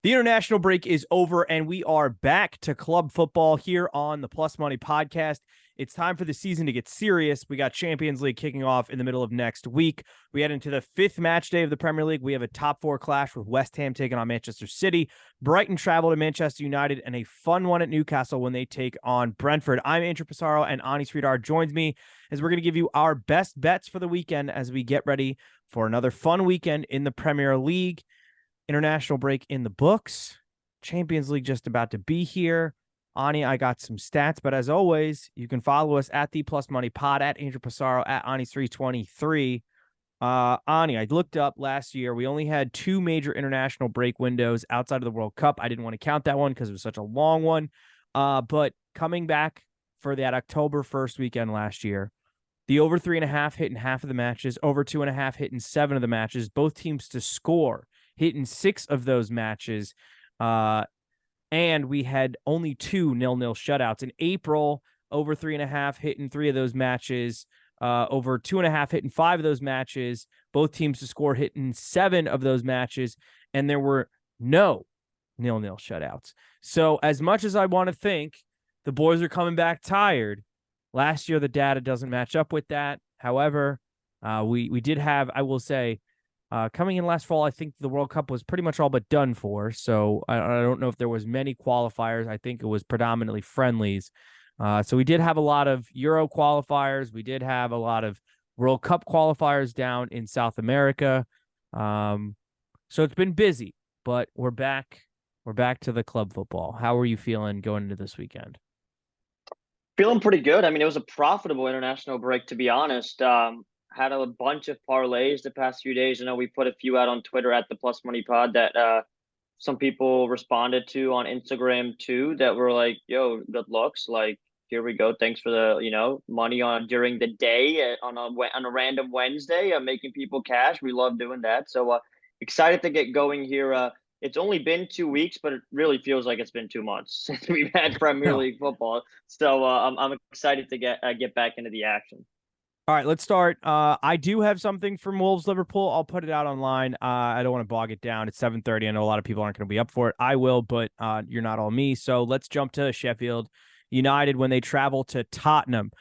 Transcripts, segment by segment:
The international break is over, and we are back to club football here on the Plus Money podcast. It's time for the season to get serious. We got Champions League kicking off in the middle of next week. We head into the fifth match day of the Premier League. We have a top four clash with West Ham taking on Manchester City. Brighton travel to Manchester United, and a fun one at Newcastle when they take on Brentford. I'm Andrew Passaro, and Ani Sridhar joins me as we're going to give you our best bets for the weekend as we get ready for another fun weekend in the Premier League. International break in the books. Champions League just about to be here. Ani, I got some stats, but as always, you can follow us at the Plus Money Pod, at Andrew Passaro, at Ani323. Ani, I looked up last year. We only had two major international break windows outside of the World Cup. I didn't want to count that one because it was such a long one. But coming back for that October 1st weekend last year, the over 3.5 hit in half of the matches, over 2.5 hit in 7 of the matches, both teams to score hit in 6 of those matches. And we had only 2 0-0 shutouts. In April, over 3.5 hit in 3 of those matches, over 2.5 hit in 5 of those matches, both teams to score hit in 7 of those matches, and there were no 0-0 shutouts. So as much as I want to think the boys are coming back tired, last year the data doesn't match up with that. However, we did have, I will say, coming in last fall, I think the World Cup was pretty much all but done for. So I don't know if there was many qualifiers. I think it was predominantly friendlies. So we did have a lot of Euro qualifiers. We did have a lot of World Cup qualifiers down in South America. So it's been busy, but we're back. We're back to the club football. How are you feeling going into this weekend? Feeling pretty good. I mean, it was a profitable international break, to be honest. Had a bunch of parlays the past few days. I know we put a few out on Twitter at the Plus Money Pod that some people responded to on Instagram too, that were like, yo, good looks. Like, here we go. Thanks for the, money on during the day on a random Wednesday, making people cash. We love doing that. So excited to get going here. It's only been 2 weeks, but it really feels like it's been 2 months since we've had Premier No. League football. So I'm excited to get back into the action. All right, let's start. I do have something from Wolves Liverpool. I'll put it out online. I don't want to bog it down. It's 7:30. I know a lot of people aren't going to be up for it. I will, but you're not all me. So let's jump to Sheffield United when they travel to Tottenham.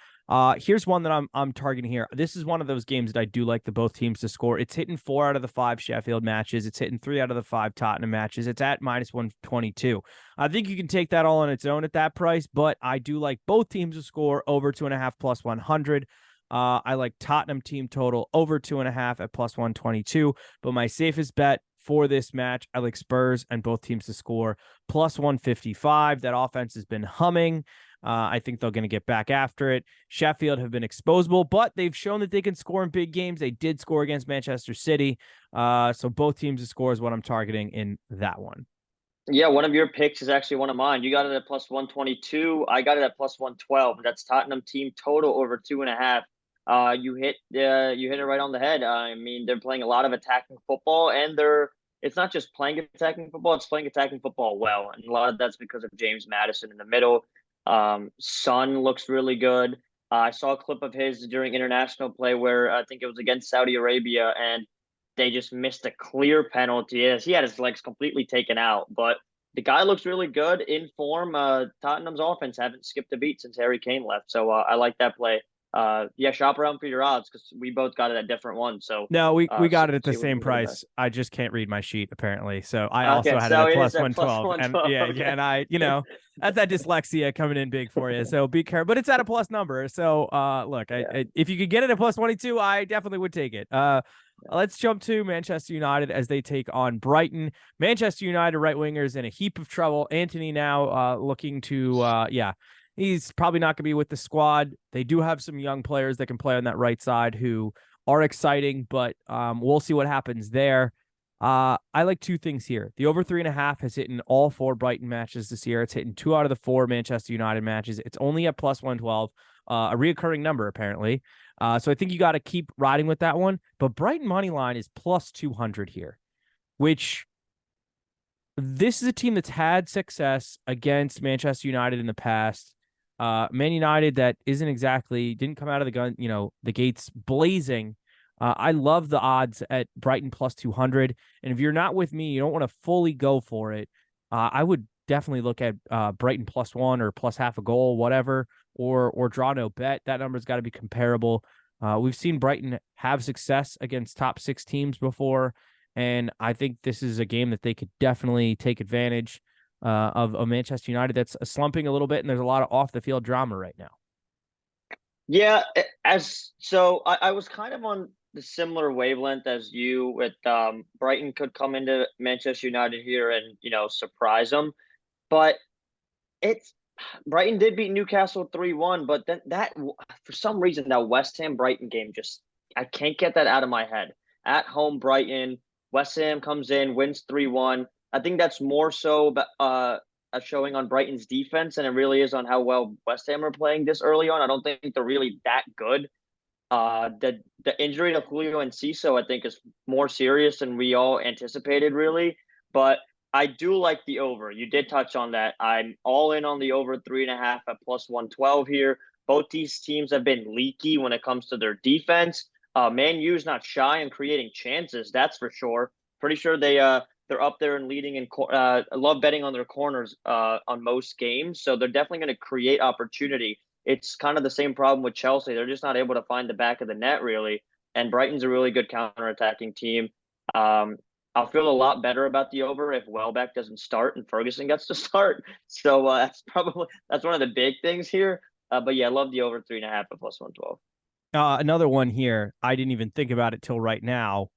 Here's one that I'm targeting here. This is one of those games that I do like the both teams to score. It's hitting 4 out of the 5 Sheffield matches. It's hitting 3 out of the 5 Tottenham matches. It's at -122. I think you can take that all on its own at that price, but I do like both teams to score over 2.5 plus 100. I like Tottenham team total over 2.5 at +122. But my safest bet for this match, I like Spurs and both teams to score +155. That offense has been humming. I think they're going to get back after it. Sheffield have been exposable, but they've shown that they can score in big games. They did score against Manchester City. So both teams to score is what I'm targeting in that one. Yeah, one of your picks is actually one of mine. You got it at +122. I got it at +112. That's Tottenham team total over 2.5. You hit it right on the head. I mean, they're playing a lot of attacking football, and it's not just playing attacking football; it's playing attacking football well, and a lot of that's because of James Maddison in the middle. Son looks really good. I saw a clip of his during international play where I think it was against Saudi Arabia, and they just missed a clear penalty. Yes, he had his legs completely taken out, but the guy looks really good in form. Tottenham's offense haven't skipped a beat since Harry Kane left, so I like that play. Yeah, shop around for your odds because we both got it at different ones. So No, we got it at the see what same you get price. I just can't read my sheet apparently. So I Okay, also had it so at it plus is at plus 112. one And twelve. yeah, Okay. and that's that dyslexia coming in big for you. So be careful. But it's at a plus number. So look, Yeah. if you could get it at +22, I definitely would take it. Let's jump to Manchester United as they take on Brighton. Manchester United right wingers in a heap of trouble. Anthony now looking to he's probably not going to be with the squad. They do have some young players that can play on that right side who are exciting, but we'll see what happens there. I like 2 things here. The over 3.5 has hit in all 4 Brighton matches this year. It's hitting 2 out of the 4 Manchester United matches. It's only at +112, a reoccurring number apparently. So I think you got to keep riding with that one. But Brighton money line is +200 here, which this is a team that's had success against Manchester United in the past. Man United that didn't come out of the gates blazing I love the odds at Brighton plus 200. And if you're not with me, you don't want to fully go for it. I would definitely look at Brighton plus one or plus half a goal, whatever, or draw no bet. That number's got to be comparable. We've seen Brighton have success against top six teams before, and I think this is a game that they could definitely take advantage of a Manchester United that's slumping a little bit, and there's a lot of off the field drama right now. Yeah, I was kind of on the similar wavelength as you with Brighton could come into Manchester United here and surprise them, but it's Brighton did beat Newcastle 3-1, but then that for some reason that West Ham Brighton game just I can't get that out of my head. At home Brighton, West Ham comes in, wins 3-1. I think that's more so a showing on Brighton's defense than it really is on how well West Ham are playing this early on. I don't think they're really that good. The injury to Julio and Enciso, I think, is more serious than we all anticipated, really. But I do like the over. You did touch on that. I'm all in on the over 3.5 at plus 112 here. Both these teams have been leaky when it comes to their defense. Man U's not shy in creating chances, that's for sure. Pretty sure they're up there and leading in. I love betting on their corners on most games, so they're definitely going to create opportunity. It's kind of the same problem with Chelsea. They're just not able to find the back of the net really. And Brighton's a really good counterattacking team. I'll feel a lot better about the over if Welbeck doesn't start and Ferguson gets to start. So that's one of the big things here. But yeah, I love the over 3.5 at plus 112. Another one here. I didn't even think about it till right now.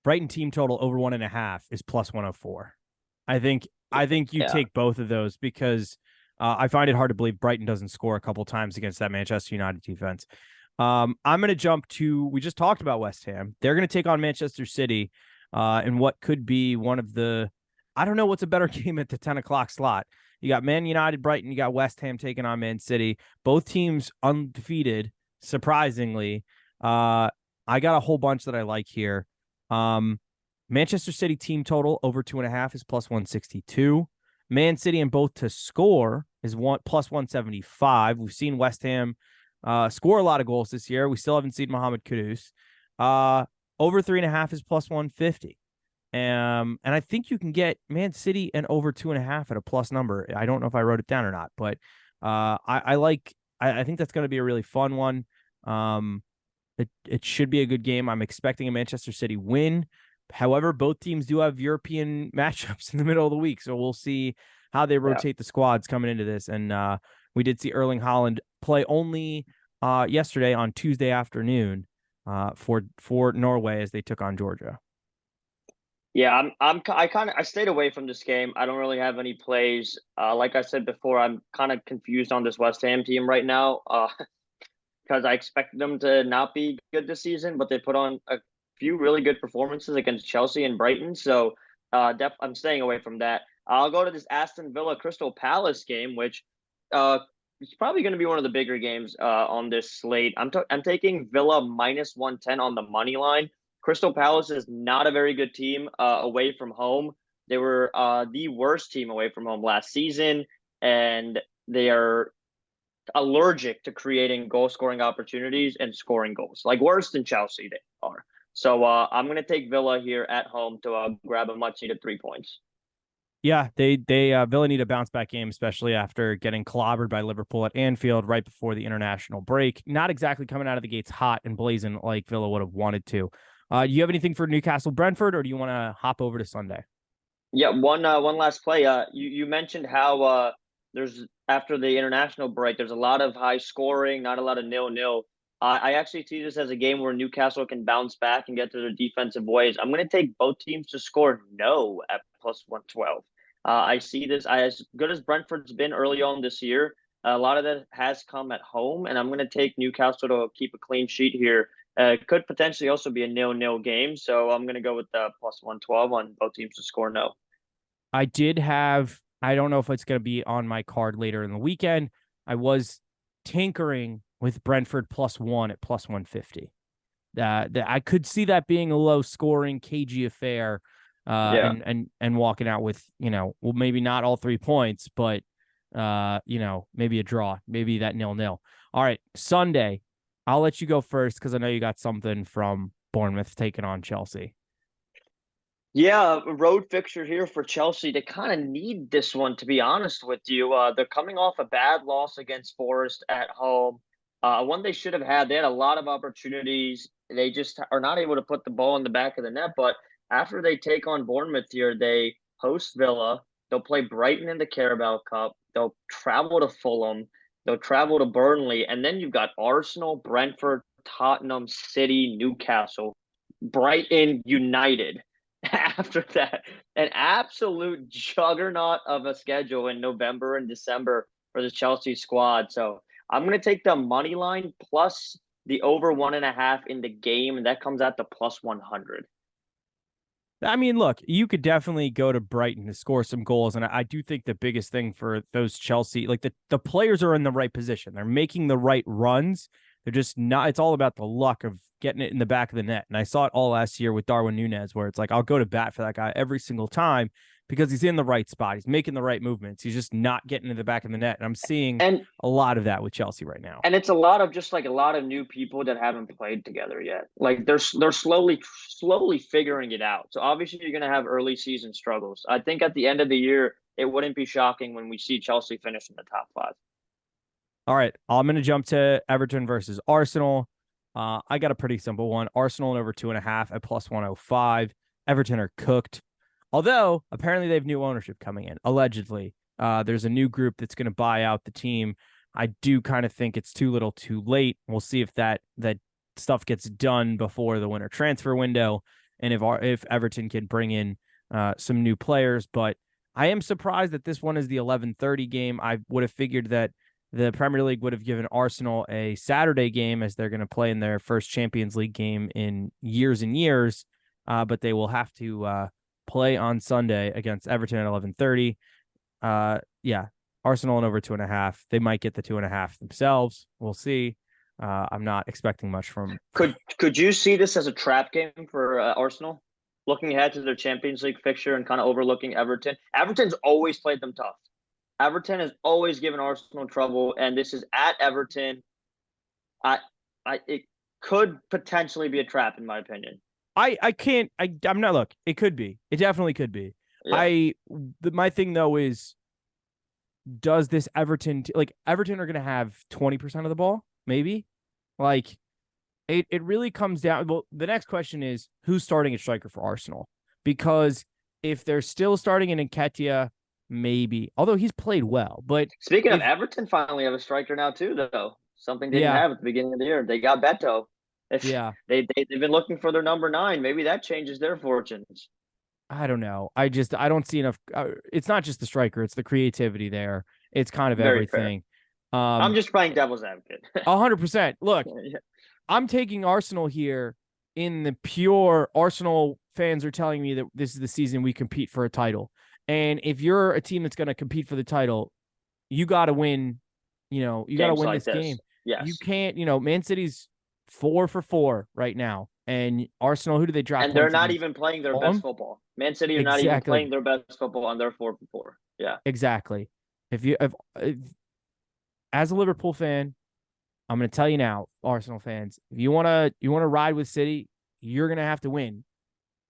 Brighton team total over 1.5 is plus 104. I think you take both of those because I find it hard to believe Brighton doesn't score a couple times against that Manchester United defense. I'm going to jump to, we just talked about West Ham. They're going to take on Manchester City in what could be one of the, I don't know what's a better game at the 10 o'clock slot. You got Man United, Brighton, you got West Ham taking on Man City. Both teams undefeated, surprisingly. I got a whole bunch that I like here. Manchester City team total over 2.5 is plus 162. Man City and both to score is plus 175. We've seen West Ham score a lot of goals this year. We still haven't seen Mohamed Kudus. Over 3.5 is plus 150. And I think you can get Man City and over 2.5 at a plus number. I don't know if I wrote it down or not, but I think that's going to be a really fun one. It should be a good game. I'm expecting a Manchester City win. However, both teams do have European matchups in the middle of the week, so we'll see how they rotate the squads coming into this. And we did see Erling Haaland play only yesterday on Tuesday afternoon for Norway as they took on Georgia. Yeah, I stayed away from this game. I don't really have any plays. Like I said before, I'm kind of confused on this West Ham team right now because I expected them to not be good this season, but they put on a few really good performances against Chelsea and Brighton. So I'm staying away from that. I'll go to this Aston Villa Crystal Palace game, which is probably going to be one of the bigger games on this slate. I'm taking Villa minus 110 on the money line. Crystal Palace is not a very good team away from home. They were the worst team away from home last season, and they are allergic to creating goal-scoring opportunities and scoring goals, like worse than Chelsea they are. So I'm going to take Villa here at home to grab a much-needed 3 points. Yeah, they Villa need a bounce back game, especially after getting clobbered by Liverpool at Anfield right before the international break. Not exactly coming out of the gates hot and blazing like Villa would have wanted to. Do you have anything for Newcastle Brentford, or do you want to hop over to Sunday? Yeah, one last play. You mentioned how there's after the international break, there's a lot of high scoring, not a lot of 0-0. I actually see this as a game where Newcastle can bounce back and get to their defensive ways. I'm going to take both teams to score no at plus 112. I see this as good as Brentford's been early on this year. A lot of that has come at home, and I'm going to take Newcastle to keep a clean sheet here. It could potentially also be a 0-0 game, so I'm going to go with the plus 112 on both teams to score no. I don't know if it's going to be on my card later in the weekend. I was tinkering with Brentford plus 1 at plus 150. I could see that being a low scoring, cagey affair. And walking out with, maybe not all 3 points, but, maybe a draw, maybe that 0-0. All right, Sunday, I'll let you go first because I know you got something from Bournemouth taking on Chelsea. Yeah, road fixture here for Chelsea. They kind of need this one, to be honest with you. They're coming off a bad loss against Forest at home. One they should have had. They had a lot of opportunities. They just are not able to put the ball in the back of the net. But after they take on Bournemouth here, they host Villa. They'll play Brighton in the Carabao Cup. They'll travel to Fulham. They'll travel to Burnley. And then you've got Arsenal, Brentford, Tottenham, City, Newcastle, Brighton, United. After that, an absolute juggernaut of a schedule in November and December for the Chelsea squad. So I'm going to take the money line plus the over 1.5 in the game, and that comes out to plus 100. I mean, look, you could definitely go to Brighton to score some goals. And I do think the biggest thing for those Chelsea, like the players are in the right position. They're making the right runs. They're just not, it's all about the luck of getting it in the back of the net. And I saw it all last year with Darwin Núñez, where it's like, I'll go to bat for that guy every single time because he's in the right spot. He's making the right movements. He's just not getting to the back of the net. And I'm seeing a lot of that with Chelsea right now. And it's a lot of just like a lot of new people that haven't played together yet. Like they're slowly figuring it out. So obviously you're going to have early season struggles. I think at the end of the year, it wouldn't be shocking when we see Chelsea finish in the top 5. All right, I'm going to jump to Everton versus Arsenal. I got a pretty simple one. Arsenal and over 2.5 at plus 105. Everton are cooked. Although, apparently they have new ownership coming in, allegedly. There's a new group that's going to buy out the team. I do kind of think it's too little too late. We'll see if that stuff gets done before the winter transfer window and if Everton can bring in some new players. But I am surprised that this one is the 11:30 game. I would have figured that the Premier League would have given Arsenal a Saturday game as they're going to play in their first Champions League game in years and years, but they will have to play on Sunday against Everton at 11:30. Yeah, Arsenal and over 2.5. They might get the 2.5 themselves. We'll see. I'm not expecting much from. Could you see this as a trap game for Arsenal? Looking ahead to their Champions League fixture and kind of overlooking Everton. Everton's always played them tough. Everton has always given Arsenal trouble, and this is at Everton. It could potentially be a trap, in my opinion. I'm not. Look, it could be. It definitely could be. Yeah. My thing though is, does this Everton Everton are going to have 20% of the ball? Maybe. Like, it really comes down. Well, the next question is who's starting at striker for Arsenal? Because if they're still starting in Nketiah. Maybe, although he's played well. But speaking of Everton, finally have a striker now too, though. Something they didn't have at the beginning of the year. They got Beto. They've been looking for their number 9. Maybe that changes their fortunes. I don't know. I don't see enough. It's not just the striker; it's the creativity there. It's kind of very everything. I'm just playing devil's advocate. 100%. Look, I'm taking Arsenal here. In the pure Arsenal fans are telling me that this is the season we compete for a title. And if you're a team that's going to compete for the title, you got to win. You got to win like this game. Yes. You can't. Man City's 4 for 4 right now, and Arsenal. Who do they drop? And they're not even playing their best football. Man City are not even playing their best football, and they're 4 for 4. Yeah, exactly. If as a Liverpool fan, I'm going to tell you now, Arsenal fans, if you want to ride with City, you're going to have to win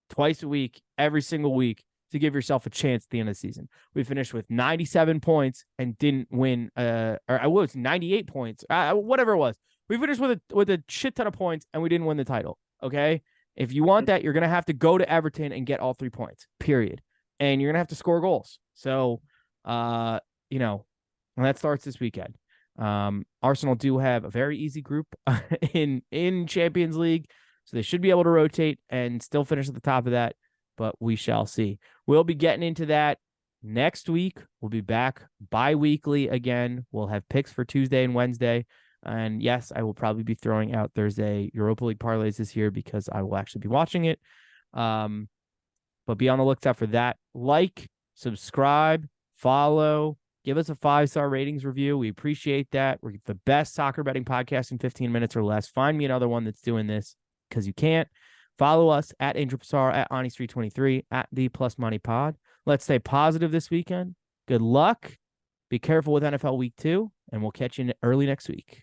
twice a week, every single week, to give yourself a chance at the end of the season. We finished with 97 points and didn't win. Or I was 98 points, whatever it was. We finished with a shit ton of points and we didn't win the title. Okay, if you want that, you're gonna have to go to Everton and get all 3 points. Period. And you're gonna have to score goals. So, and that starts this weekend. Arsenal do have a very easy group in Champions League, so they should be able to rotate and still finish at the top of that. But we shall see. We'll be getting into that next week. We'll be back bi-weekly again. We'll have picks for Tuesday and Wednesday. And yes, I will probably be throwing out Thursday Europa League parlays this year because I will actually be watching it. But be on the lookout for that. Like, subscribe, follow, give us a 5-star ratings review. We appreciate that. We're the best soccer betting podcast in 15 minutes or less. Find me another one that's doing this because you can't. Follow us at Angel Passaro, at Ani Sridhar 23, at the Plus Money Pod. Let's stay positive this weekend. Good luck. Be careful with NFL Week 2, and we'll catch you early next week.